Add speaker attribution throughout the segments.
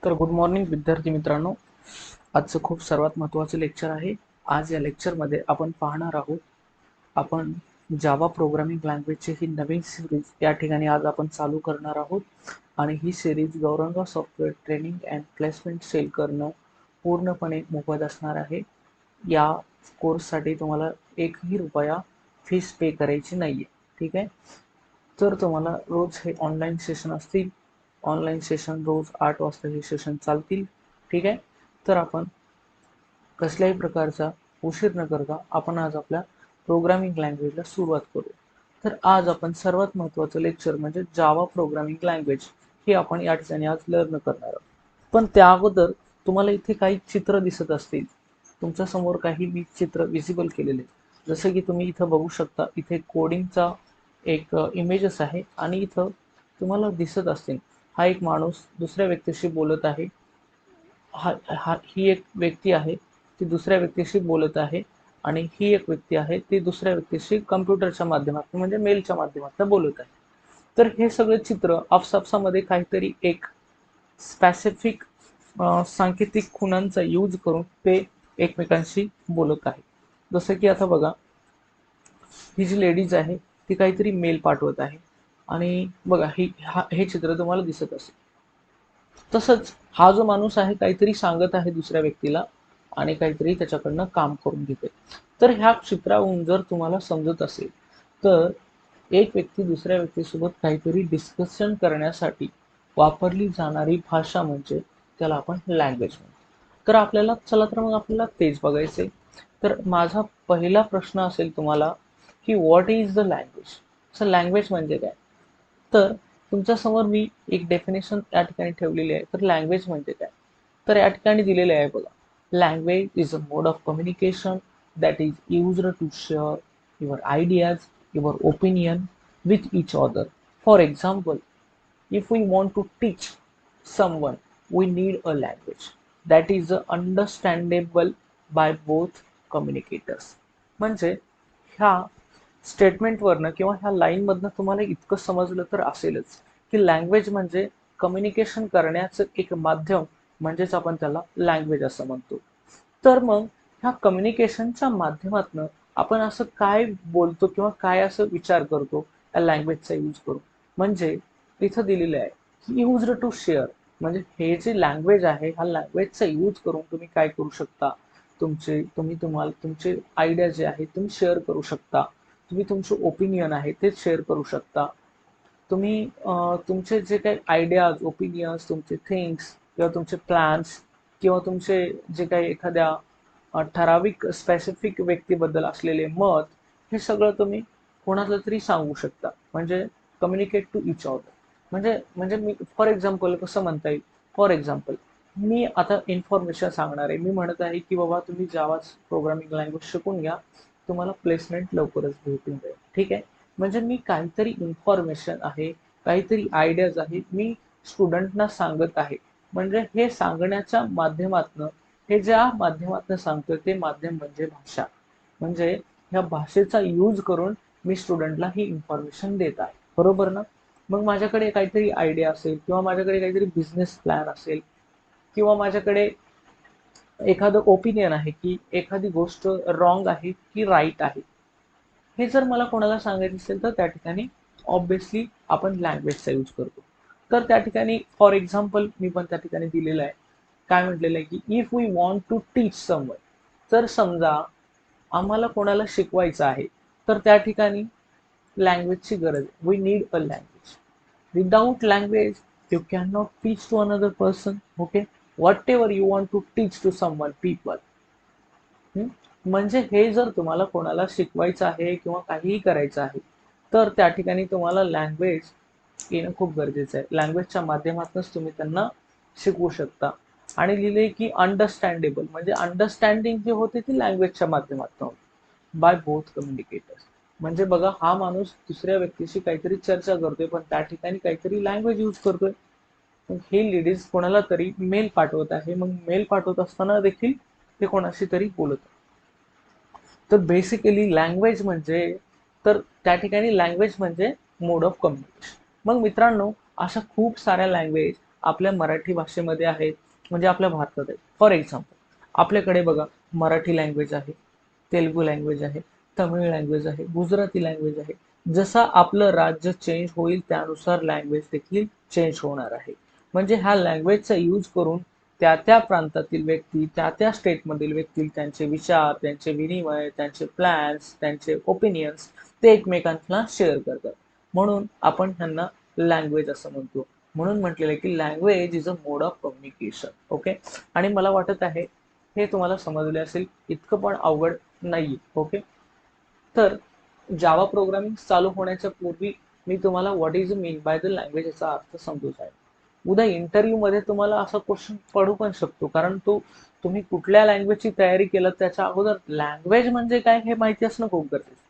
Speaker 1: तर good morning विद्यार्थी मित्रांनो, आजचं खूप सर्वात महत्त्वाचं लेक्चर आहे. आज या लेक्चरमध्ये आपण पाहणार आहोत, आपण जावा प्रोग्रामिंग लँग्वेजची ही नवीन सिरीज या ठिकाणी आज आपण चालू करणार आहोत. आणि ही series Gaurang software training and placement cell करणं पूर्णपणे मोफत असणार आहे. या कोर्ससाठी तुम्हाला एकही रुपया फीस पे करायची नाही आहे. ठीक आहे. तर तुम्हाला रोज हे ऑनलाईन सेशन असतील. ऑनलाईन सेशन रोज 8 वाजता हे सेशन चालतील. ठीक आहे. तर आपण कसल्याही प्रकारचा उशीर न करता आपण आज आपल्या प्रोग्रामिंग लँग्वेजला सुरुवात करू. तर आज आपण सर्वात महत्त्वाचं लेक्चर म्हणजे जावा प्रोग्रामिंग लँग्वेज हे आपण या ठिकाणी आज लर्न करणार आहोत. पण त्या अगोदर तुम्हाला इथे काही चित्र दिसत असतील. तुमच्या समोर काही मी चित्र विजिबल केलेले, जसं की तुम्ही इथं बघू शकता. इथे कोडिंगचा एक इमेजेस आहे आणि इथं तुम्हाला दिसत असतील हा एक माणूस दुसऱ्या व्यक्तीशी बोलत आहे. ही एक व्यक्ती आहे, ती दुसऱ्या व्यक्तीशी बोलत आहे. आणि ही एक व्यक्ती आहे, ती दुसऱ्या व्यक्तीशी कम्प्युटरच्या माध्यमातून म्हणजे मेलच्या माध्यमातून बोलत आहे. तर हे सगळे चित्र आपसापसामध्ये काहीतरी एक स्पेसिफिक सांकेतिक खुणांचा यूज करून ते एकमेकांशी बोलत आहे. जसं की आता बघा, ही जी लेडीज आहे ती काहीतरी मेल पाठवत आहे. आणि बघा हे चित्र तुम्हाला दिसत असेल. तसंच हा जो माणूस आहे काहीतरी सांगत आहे दुसऱ्या व्यक्तीला आणि काहीतरी त्याच्याकडनं काम करून घेते. तर ह्या चित्रावरून जर तुम्हाला समजत असेल तर एक व्यक्ती दुसऱ्या व्यक्तीसोबत काहीतरी डिस्कशन करण्यासाठी वापरली जाणारी भाषा म्हणजे त्याला आपण लँग्वेज म्हणतो. तर आपल्याला चला तर मग आपल्याला तेच बघायचंय. तर माझा पहिला प्रश्न असेल तुम्हाला की what is the language. Sir language म्हणजे काय. तर तुमच्यासमोर मी एक डेफिनेशन या ठिकाणी ठेवलेली आहे. तर लँग्वेज म्हणजे काय, तर या ठिकाणी दिलेले आहे बघा. Language is a mode of communication that is used to share your ideas, your opinion with each other. For example, if we want to teach someone, we need a language that is understandable by both communicators. म्हणजे ह्या स्टेटमेंटवरनं किंवा ह्या लाईनमधनं तुम्हाला इतकं समजलं तर असेलच की लँग्वेज म्हणजे कम्युनिकेशन करण्याचं एक माध्यम, म्हणजेच आपण त्याला लँग्वेज असं म्हणतो. तर मग ह्या कम्युनिकेशनच्या माध्यमातनं आपण असं काय बोलतो किंवा काय असं विचार करतो या लँग्वेजचा यूज करून. म्हणजे इथं दिलेलं आहे की यूज्ड टू शेअर, म्हणजे हे जे लँग्वेज आहे ह्या लँग्वेजचा यूज करून तुम्ही काय करू शकता, तुम्हाला तुमचे आयडिया जे आहेत तुम्ही शेअर करू शकता. तुम्ही तुमचे ओपिनियन आहे ते शेअर करू शकता. तुम्ही तुमचे जे काही आयडियाज, ओपिनियन्स, तुमचे थिंग्स किंवा तुमचे प्लॅन्स किंवा तुमचे जे काही एखाद्या ठराविक स्पेसिफिक व्यक्तीबद्दल असलेले मत, हे सगळं तुम्ही कोणाला तरी सांगू शकता. म्हणजे कम्युनिकेट टू इच अदर. म्हणजे मी फॉर एक्झाम्पल कसं म्हणता येईल. फॉर एक्झाम्पल, मी आता इन्फॉर्मेशन सांगणार आहे. मी म्हणत आहे की बाबा तुम्ही जावा प्रोग्रामिंग लँग्वेज शिकून घ्या, तुम्हाला प्लेसमेंट लवकरच भेटून जाईल. ठीक आहे. म्हणजे मी काहीतरी इन्फॉर्मेशन आहे, काहीतरी आयडियाज आहे, मी स्टुडंटना सांगत आहे. म्हणजे हे सांगण्याच्या माध्यमातनं, हे ज्या माध्यमातनं सांगतोय ते माध्यम म्हणजे भाषा. म्हणजे ह्या भाषेचा यूज करून मी स्टुडंटला ही इन्फॉर्मेशन देत आहे. बरोबर ना. मग माझ्याकडे काहीतरी आयडिया असेल किंवा माझ्याकडे काहीतरी बिझनेस प्लॅन असेल किंवा माझ्याकडे एखादं ओपिनियन आहे की एखादी गोष्ट रॉंग आहे की राईट आहे, हे जर मला कोणाला सांगायचं असेल तर त्या ठिकाणी ऑब्विसली आपण लँग्वेजचा यूज करतो. तर त्या ठिकाणी फॉर एक्झाम्पल मी पण त्या ठिकाणी दिलेलं आहे. काय म्हटलेलं आहे की if we want to teach someone, तर समजा आम्हाला कोणाला शिकवायचं आहे तर त्या ठिकाणी लँग्वेजची गरज आहे. We need a language. Without language you can not teach to another person. Okay. Whatever you want to teach to someone people. म्हणजे हे जर तुम्हाला कोणाला शिकवायचं आहे किंवा काहीही करायचं आहे तर त्या ठिकाणी तुम्हाला लँग्वेज येणं खूप गरजेचं आहे. लँग्वेजच्या माध्यमातूनच तुम्ही त्यांना शिकवू शकता. आणि लिहिले की अंडरस्टँडेबल, म्हणजे अंडरस्टँडिंग जे होते ती लँग्वेजच्या माध्यमातून बाय बोथ कम्युनिकेटर्स. म्हणजे बघा, हा माणूस दुसऱ्या व्यक्तीशी काहीतरी चर्चा करतोय पण त्या ठिकाणी काहीतरी लँग्वेज यूज करतोय. मग ही लेडीज कोणाला तरी मेल पाठवत आहे. मग मेल पाठवत असताना देखील ते कोणाशी तरी बोलत. तर बेसिकली लँग्वेज म्हणजे, तर त्या ठिकाणी लँग्वेज म्हणजे मोड ऑफ कम्युनिकेशन. मग मित्रांनो, अशा खूप साऱ्या लँग्वेज आपल्या मराठी भाषेमध्ये आहेत, म्हणजे आपल्या भारतात आहेत. फॉर एक्झाम्पल आपल्याकडे बघा मराठी लँग्वेज आहे, तेलुगू लँग्वेज आहे, तमिळ लँग्वेज आहे, गुजराती लँग्वेज आहे. जसा आपलं राज्य चेंज होईल त्यानुसार लँग्वेज देखील चेंज होणार आहे. म्हणजे ह्या लँग्वेजचा यूज करून त्या त्या प्रांतातील व्यक्ती, त्या त्या स्टेटमधील व्यक्ती त्यांचे विचार, त्यांचे विनिमय, त्यांचे प्लॅन्स, त्यांचे ओपिनियन्स ते एकमेकांना शेअर करतात. म्हणून आपण ह्यांना लँग्वेज असं म्हणतो. म्हणून म्हटलेलं आहे की language is a mode of communication. Okay. आणि मला वाटत आहे हे तुम्हाला समजले असेल, इतकं पण अवघड नाही. ओके. तर जावा प्रोग्रामिंग चालू होण्याच्या पूर्वी मी तुम्हाला what is mean by the language याचा अर्थ समजू आहे. उद्या इंटरव्ह्यू मध्ये तुम्हाला असा क्वेश्चन पडू पण शकतो, कारण तुम्ही कुठल्या लँग्वेजची तयारी केलं त्याच्या अगोदर लँग्वेज म्हणजे काय हे माहिती असणं खूप गरजेचं.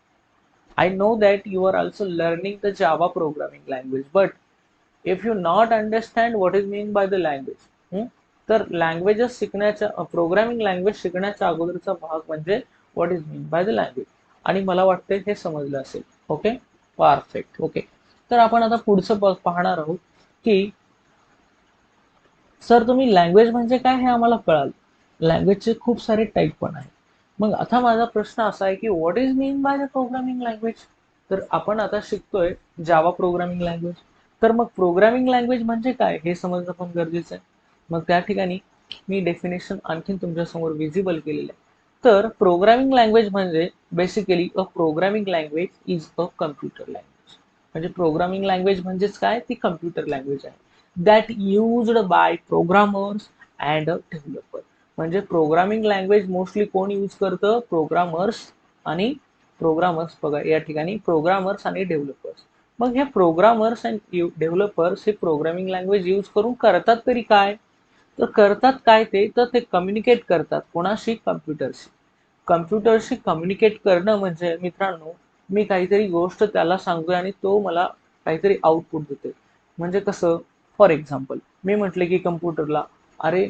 Speaker 1: I know that you are also learning the Java programming language, but if you not understand what is mean by the language, तर लँग्वेजेस शिकण्याच्या प्रोग्रामिंग लँग्वेज शिकण्याच्या अगोदरचा भाग म्हणजे what is mean by the language. आणि मला वाटतं हे समजलं असेल. ओके. परफेक्ट. ओके. तर आपण आता पुढचं पाहणार आहोत की सर तुम्ही लँग्वेज म्हणजे काय हे आम्हाला कळालं. लँग्वेजचे खूप सारे टाईप पण आहेत. मग आता माझा प्रश्न असा आहे की what is mean by the programming language. तर आपण आता शिकतोय जावा प्रोग्रामिंग लँग्वेज. तर मग प्रोग्रामिंग लँग्वेज म्हणजे काय हे समजणं पण गरजेचं आहे. मग त्या ठिकाणी मी डेफिनेशन आणखीन तुमच्यासमोर विजिबल केलेलं आहे. तर प्रोग्रामिंग लँग्वेज म्हणजे basically a programming language is a computer language. म्हणजे प्रोग्रामिंग लँग्वेज म्हणजेच काय, ती कम्प्युटर लँग्वेज आहे. That used by programmers and developer. म्हणजे प्रोग्रामिंग लँग्वेज मोस्टली कोण यूज करतं, प्रोग्रामर्स बघा या ठिकाणी प्रोग्रामर्स आणि डेव्हलपर्स. मग हे प्रोग्रामर्स अँड डेव्हलपर्स हे प्रोग्रामिंग लँग्वेज यूज करून करतात तरी काय, तर करतात काय ते, तर ते कम्युनिकेट करतात कोणाशी, कम्प्युटरशी. कम्प्युटरशी कम्युनिकेट करणं म्हणजे मित्रांनो, मी काहीतरी गोष्ट त्याला सांगतोय आणि तो मला काहीतरी आउटपुट देतोय. म्हणजे कसं, फॉर एक्झाम्पल मी म्हटलं की कम्प्युटरला अरे,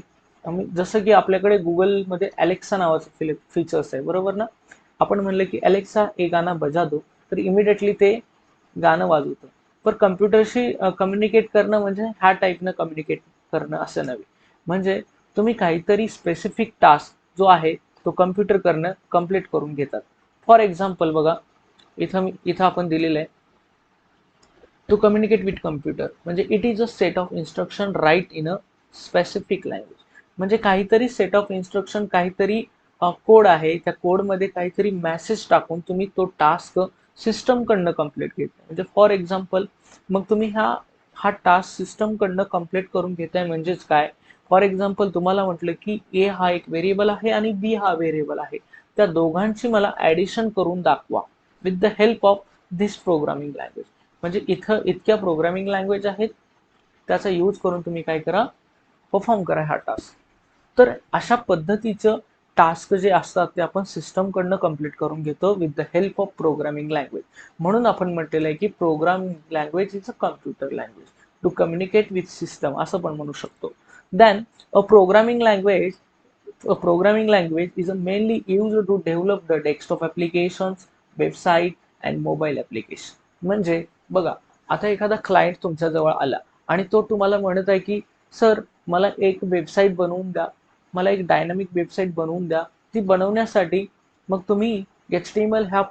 Speaker 1: जसं की आपल्याकडे गुगलमध्ये अलेक्सा नावाचं फीचर्स आहे बरोबर ना. आपण म्हणलं की अलेक्सा हे गाणं बजा दो, तर इमिडिएटली ते गाणं वाजवतं. पण कम्प्युटरशी कम्युनिकेट करणं म्हणजे ह्या टाईपनं कम्युनिकेट करणं असं नव्हे. म्हणजे तुम्ही काहीतरी स्पेसिफिक टास्क जो आहे तो कम्प्युटर करणं कम्प्लीट करून घेतात. फॉर एक्झाम्पल बघा, इथं आपण दिलेलं आहे टू कम्युनिकेट विथ कम्प्युटर. म्हणजे it is a set of instruction write in a specific language. म्हणजे काहीतरी सेट ऑफ इन्स्ट्रक्शन, काहीतरी कोड आहे, त्या कोडमध्ये काहीतरी मेसेज टाकून तुम्ही तो टास्क सिस्टमकडनं कम्प्लीट घेताय. म्हणजे फॉर एक्झाम्पल मग तुम्ही हा टास्क सिस्टमकडनं कम्प्लीट करून घेताय म्हणजेच काय, फॉर एक्झाम्पल तुम्हाला म्हटलं की ए हा एक व्हेरिएबल आहे आणि बी हा व्हेरिएबल आहे, त्या दोघांची मला ऍडिशन करून दाखवा with the help of this programming language. म्हणजे इथं इतक्या प्रोग्रामिंग लँग्वेज आहेत, त्याचा यूज करून तुम्ही काय करा, परफॉर्म करा हा टास्क. तर अशा पद्धतीचं टास्क जे असतात ते आपण सिस्टमकडनं कम्प्लीट करून घेतो with the help of programming language. म्हणून आपण म्हटलेलं आहे की programming language is a computer language to communicate with system असं पण म्हणू शकतो. Then a programming language is a mainly use to develop the desktop applications, website and mobile application. म्हणजे बघा, आता एखादा क्लायंट तुमच्या जवळ आला आणि तो तुम्हाला म्हणत आहे की सर मला एक वेबसाईट बनवून द्या, मला एक डायनामिक वेबसाईट बनवून द्या. ती बनवण्यासाठी मग तुम्ही HTML ह्या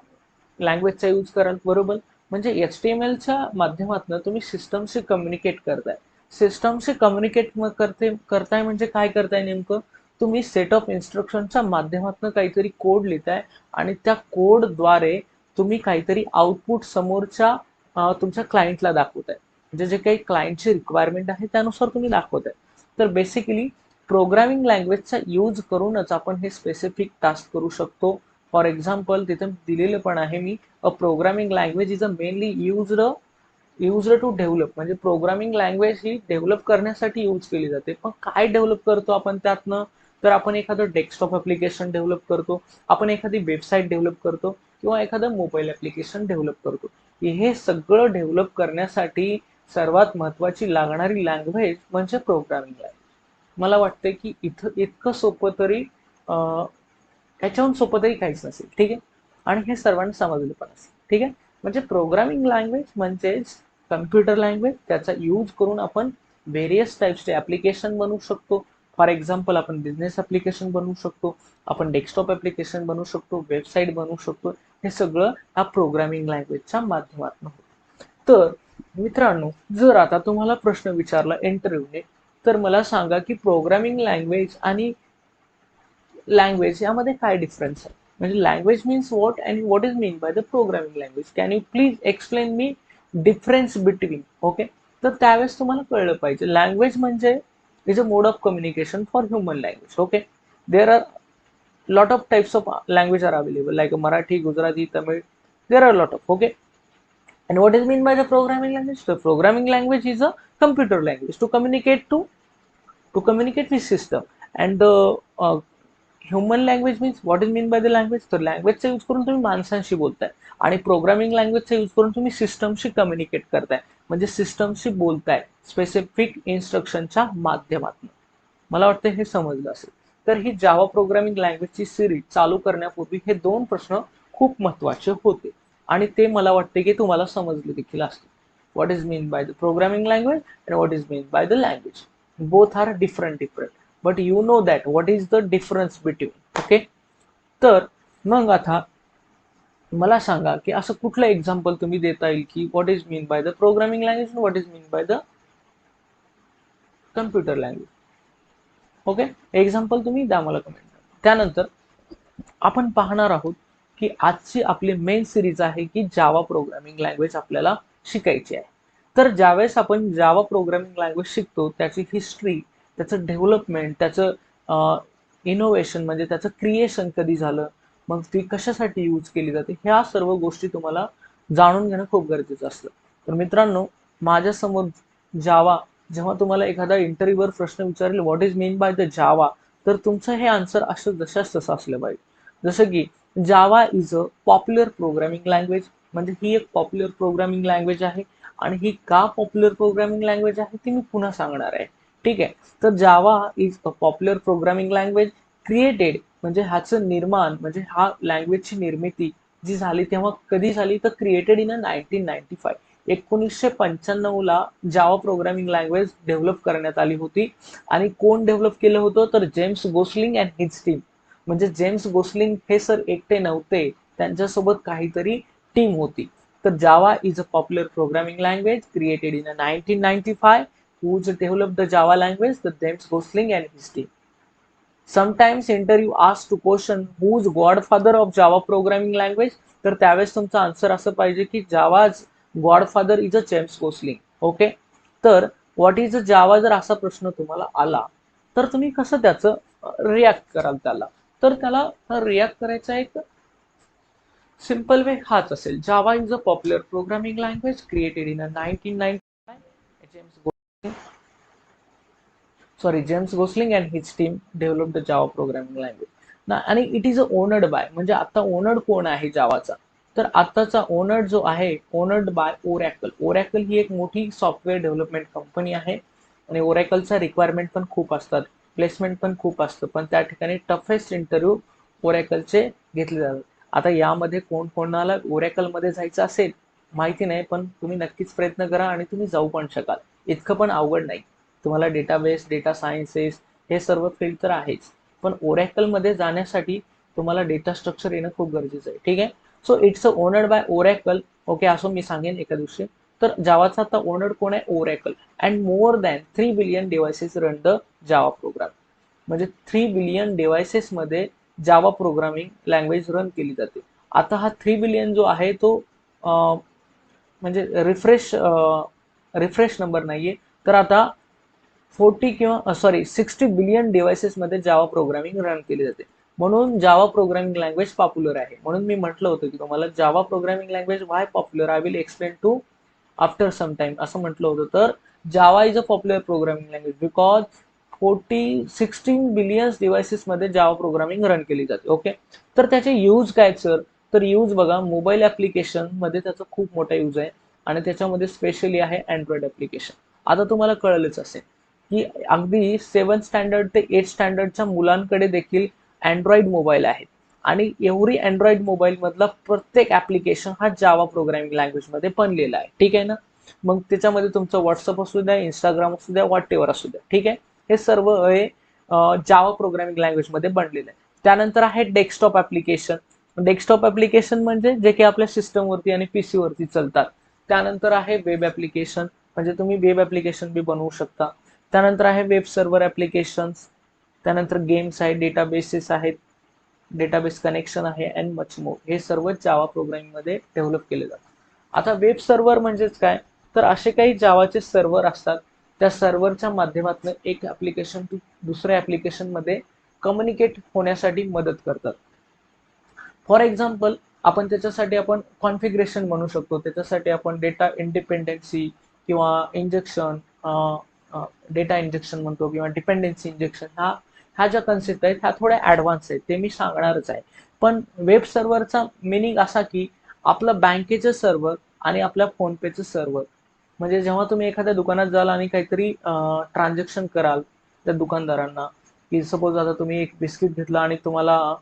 Speaker 1: लँग्वेजचा यूज कराल बरोबर. म्हणजे HTMLच्या माध्यमातून तुम्ही सिस्टमशी कम्युनिकेट करताय. सिस्टमशी कम्युनिकेट करताय म्हणजे काय करताय नेमकं, तुम्ही सेट ऑफ इन्स्ट्रक्शनच्या माध्यमातून काहीतरी कोड लिहिताय आणि त्या कोडद्वारे तुम्ही काहीतरी आउटपुट समोरच्या तुमच्या क्लायंटला दाखवताय. म्हणजे जे काही क्लायंटची रिक्वायरमेंट आहे त्यानुसार तुम्ही दाखवताय. तर बेसिकली प्रोग्रामिंग लँग्वेजचा यूज करूनच आपण हे स्पेसिफिक टास्क करू शकतो. फॉर एक्झाम्पल तिथं दिलेलं पण आहे मी, a programming language is a mainly used to develop. म्हणजे प्रोग्रामिंग लँग्वेज ही डेव्हलप करण्यासाठी यूज केली जाते. पण काय डेव्हलप करतो आपण त्यातनं, तर आपण एखादं डेस्कटॉप ॲप्लिकेशन डेव्हलप करतो, आपण एखादी वेबसाईट डेव्हलप करतो किंवा एखादं मोबाईल ॲप्लिकेशन डेव्हलप करतो. हे सगळं डेव्हलप करण्यासाठी सर्वात महत्त्वाची लागणारी लँग्वेज म्हणजे प्रोग्रामिंग लँग्वेज. मला वाटतं की इथं इतकं सोपं तरी याच्याहून सोपं तरी काहीच नसेल. ठीक आहे. आणि हे सर्वांना समजलं पण असेल. ठीक आहे. म्हणजे प्रोग्रामिंग लँग्वेज म्हणजेच कम्प्युटर लँग्वेज, त्याचा यूज करून आपण व्हेरियस टाइप्सचे ॲप्लिकेशन बनवू शकतो. फॉर एक्झाम्पल आपण बिझनेस ॲप्लिकेशन बनवू शकतो, आपण डेस्कटॉप ॲप्लिकेशन बनवू शकतो, वेबसाईट बनवू शकतो. हे सगळं ह्या प्रोग्रामिंग लँग्वेजच्या माध्यमातून होतं. तर मित्रांनो, जर आता तुम्हाला प्रश्न विचारला इंटरव्ह्यूने, तर मला सांगा की प्रोग्रामिंग लँग्वेज आणि लँग्वेज यामध्ये काय डिफरन्स आहे? म्हणजे language means what and what is mean by the programming language? Can you please explain me difference between? Okay, तर त्यावेळेस तुम्हाला कळलं पाहिजे लँग्वेज म्हणजे is a mode of communication for human language. Okay, there are lot of types of language are available like Marathi, Gujarati, Tamil. There are a lot of, okay. And what is mean by the programming language? The programming language is a computer language to communicate with system. And the human language means what is mean by the language? तर लँग्वेजचा use करून तुम्ही माणसांशी बोलताय आणि programming लँग्वेजचा use करून तुम्ही सिस्टमशी communicate करताय, म्हणजे सिस्टमशी बोलताय स्पेसिफिक इन्स्ट्रक्शनच्या माध्यमातून. मला वाटतं हे समजलं असेल. तर ही जावा प्रोग्रामिंग लँग्वेजची सिरीज चालू करण्यापूर्वी हे दोन प्रश्न खूप महत्त्वाचे होते आणि ते मला वाटते की तुम्हाला समजले देखील असतील. What is mean by the programming language and what is mean by the language? Both are different, but you know that what is the difference between. Okay, तर मग आता मला सांगा की असं कुठलं एक्झाम्पल तुम्ही देता येईल की what is mean by the programming language and what is mean by the computer language? Okay, example तुम्ही द्या मला कमेंट. त्यानंतर आपण पाहणार आहोत की आजची आपली मेन सिरीज आहे की जावा प्रोग्रामिंग लँग्वेज आपल्याला शिकायची आहे. तर ज्यावेळेस आपण जावा प्रोग्रामिंग लँग्वेज शिकतो त्याची हिस्ट्री, त्याचं डेव्हलपमेंट, त्याचं इनोव्हेशन म्हणजे त्याचं क्रिएशन कधी झालं, मग ती कशासाठी यूज केली जाते, ह्या सर्व गोष्टी तुम्हाला जाणून घेणं खूप गरजेचं असतं. तर मित्रांनो, माझ्यासमोर जावा, जेव्हा तुम्हाला एखादा इंटरव्ह्यूवर प्रश्न विचारेल what is mean by the Java, तर तुमचं हे आन्सर असं जशाच तसं असलं पाहिजे. जसं की जावा is a popular programming language, म्हणजे ही एक पॉप्युलर प्रोग्रामिंग लँग्वेज आहे. आणि ही का पॉप्युलर प्रोग्रामिंग लँग्वेज आहे ती मी पुन्हा सांगणार आहे. ठीक आहे, तर Java is a popular programming language created, म्हणजे ह्याचं निर्माण म्हणजे हा लँग्वेजची निर्मिती जी झाली तेव्हा कधी झाली, तर क्रिएटेड इन 1995. 1995ला जावा प्रोग्रामिंग लँग्वेज डेव्हलप करण्यात आली होती. आणि कोण डेव्हलप केलं होतं, तर James Gosling and his team. म्हणजे जेम्स गोसलिंग हे सर एकटे नव्हते, त्यांच्यासोबत काहीतरी टीम होती. तर Java is a popular programming language created in 1995. Who's developed the Java language? The James Gosling and his team. Sometimes interview asked to question who's godfather of Java programming language. तर त्यावेळेस तुमचा answer असं पाहिजे की Java's godfather is a James Gosling. Okay, तर what is a Java जर असा प्रश्न तुम्हाला आला तर तुम्ही कसं त्याचं रिॲक्ट कराल त्याला? तर त्याला रिॲक्ट करायचा एक सिंपल वे हाच असेल, जावा is a popular programming language created in 1995. James Gosling and his team develop the Java programming language ना. आणि it is a owned bye, म्हणजे आता ओनर्ड कोण आहे जावाचा? तर आताचा ओनर्ड जो आहे, ओनर्ड बाय ओरॅकल. ओरॅकल ही एक मोठी सॉफ्टवेअर डेव्हलपमेंट कंपनी आहे आणि ओरॅकलचा रिक्वायरमेंट पण खूप असतात, प्लेसमेंट पण खूप असतं, पण त्या ठिकाणी टफेस्ट इंटरव्ह्यू ओरॅकलचे घेतले जातात. आता यामध्ये कोण कोणाला ओरॅकलमध्ये जायचं असेल माहिती नाही, पण तुम्ही नक्कीच प्रयत्न करा आणि तुम्ही जाऊ पण शकाल. इतकं पण अवघड नाही. तुम्हाला डेटाबेस, डेटा सायन्सेस हे सर्व फील्ड तर आहेच, पण ओरॅकलमध्ये जाण्यासाठी तुम्हाला डेटा स्ट्रक्चर येणं खूप गरजेचं आहे. ठीक आहे, so it's a owned by Oracle. Okay, असं मी सांगेन एका दिवशी. तर जावाचा आता ओनर्ड कोण आहे? Oracle. And more than 3 billion devices run the Java program. म्हणजे 3 बिलियन डिव्हायसेसमध्ये जावा प्रोग्रामिंग लँग्वेज रन केली जाते. आता हा 3 बिलियन जो आहे तो म्हणजे रिफ्रेश नंबर नाहीये, तर आता 60 बिलियन डिव्हायसेसमध्ये जावा प्रोग्रामिंग रन केली जाते. म्हणून जावा प्रोग्रामिंग लँग्वेज पॉप्युलर आहे. म्हणून मी म्हटलं होतं की तुम्हाला Java programming language why popular, I will explain to after some time असं म्हटलं होतं. तर Java is a popular programming language because 16 billion डिव्हायसेसमध्ये जावा प्रोग्रामिंग रन केली जाते. ओके, तर त्याचे यूज काय सर? तर यूज बघा, मोबाईल ऍप्लिकेशन मध्ये त्याचा खूप मोठा यूज आहे आणि त्याच्यामध्ये स्पेशली आहे अँड्रॉइड ऍप्लिकेशन. आता तुम्हाला कळलंच असेल की अगदी 7 स्टँडर्ड ते 8 स्टँडर्डच्या मुलांकडे देखील अँड्रॉइड मोबाईल आहेत आणि एव्हरी अँड्रॉइड मोबाईल मधला प्रत्येक ऍप्लिकेशन हा जावा प्रोग्रामिंग लँग्वेज मध्ये बनलेला आहे. ठीक आहे ना? मग त्याच्यामध्ये तुमचं व्हॉट्सअप असू द्या, इंस्टाग्राम असू द्या, व्हॉटएव्हर असू द्या, ठीक आहे. हे सर्व हे जावा प्रोग्रामिंग लँग्वेज मध्ये बनलेलं आहे. त्यानंतर आहे डेस्कटॉप ऍप्लिकेशन. डेस्कटॉप ऍप्लिकेशन म्हणजे जे की आपल्या सिस्टमवरती आणि पीसी वरती चालतात. त्यानंतर आहे वेब ऍप्लिकेशन, म्हणजे तुम्ही वेब ऍप्लिकेशन बी बनवू शकता. त्यानंतर आहे वेब सर्व्हर ऍप्लिकेशन्स. त्यानंतर गेम्स आहेत, डेटाबेसेस आहेत, डेटाबेस कनेक्शन आहे अँड मच मोर. हे सर्व जावा प्रोग्रामिंग मध्ये डेव्हलप केले जातात. आता वेब सर्व्हर म्हणजेच काय, तर असे काही जावाचे सर्व्हर असतात. त्या सर्व्हरच्या माध्यमातून एक ऍप्लिकेशन दुसऱ्या ऍप्लिकेशन मध्ये कम्युनिकेट होण्यासाठी मदत करतात. फॉर एक्झाम्पल आपण त्याच्यासाठी आपण कॉन्फिगरेशन म्हणू शकतो. त्याच्यासाठी आपण डेटा इंडिपेंडन्सी किंवा इंजेक्शन, डेटा इंजेक्शन म्हणतो किंवा डिपेंडन्सी इंजेक्शन, ह्या ज्या कन्सेप्ट आहेत ह्या थोड्या ऍडव्हान्स आहेत, ते मी सांगणारच आहे. पण वेब सर्व्हरचा मिनिंग असा की आपलं बँकेचं सर्व्हर आणि आपल्या फोनपेचं सर्व्हर. म्हणजे जेव्हा तुम्ही एखाद्या दुकानात जाल आणि काहीतरी ट्रान्झॅक्शन कराल त्या दुकानदारांना, की सपोज आता तुम्ही एक बिस्किट घेतला आणि तुम्हाला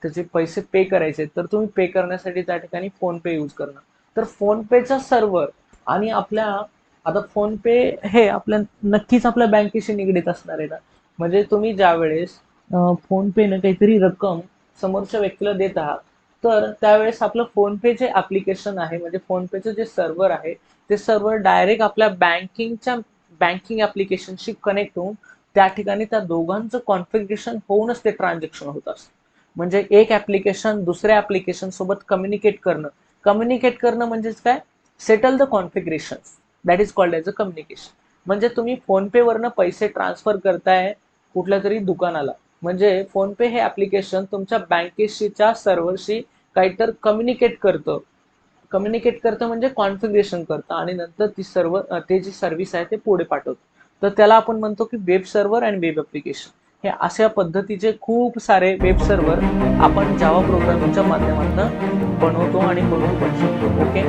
Speaker 1: त्याचे पैसे पे करायचे, तर तुम्ही पे करण्यासाठी त्या ठिकाणी फोन पे यूज करणार. तर फोन पेचा सर्व्हर आणि आपल्या, आता फोन पे हे आपल्या नक्कीच आपल्या बँकेशी निगडीत असणार आहे ना. म्हणजे तुम्ही ज्या वेळेस फोन पे न काहीतरी रक्कम समोरच्या व्यक्तीला देत आहात, तर त्यावेळेस आपलं फोन पे जे ऍप्लिकेशन आहे, म्हणजे फोन पेचं जे सर्व्हर आहे, ते सर्व्हर डायरेक्ट आपल्या बँकिंग ऍप्लिकेशनशी कनेक्ट होऊन त्या ठिकाणी त्या दोघांचं कॉन्फिगरेशन होऊनच ते ट्रान्झॅक्शन होत असतं. म्हणजे एक ऍप्लिकेशन दुसऱ्या ऍप्लिकेशन सोबत कम्युनिकेट करणं म्हणजेच काय, settle the configuration, that is called as a communication. म्हणजे तुम्ही फोन पे वरनं पैसे ट्रान्सफर करताय कुठल्या तरी दुकानाला, म्हणजे फोन पे हे ऍप्लिकेशन तुमच्या बँकेशीच्या सर्व्हरशी काहीतरी कम्युनिकेट करतं म्हणजे कॉन्फिगरेशन करतं आणि नंतर ती सर्व्हर ते जी सर्व्हिस आहे ते पुढे पाठवतं. तर त्याला आपण म्हणतो की web server and web application. हे अशा पद्धतीचे खूप सारे वेब सर्व्हर आपण जावा प्रोग्रामिंगच्या माध्यमातून बनवतो आणि बनवू पण शकतो. ओके.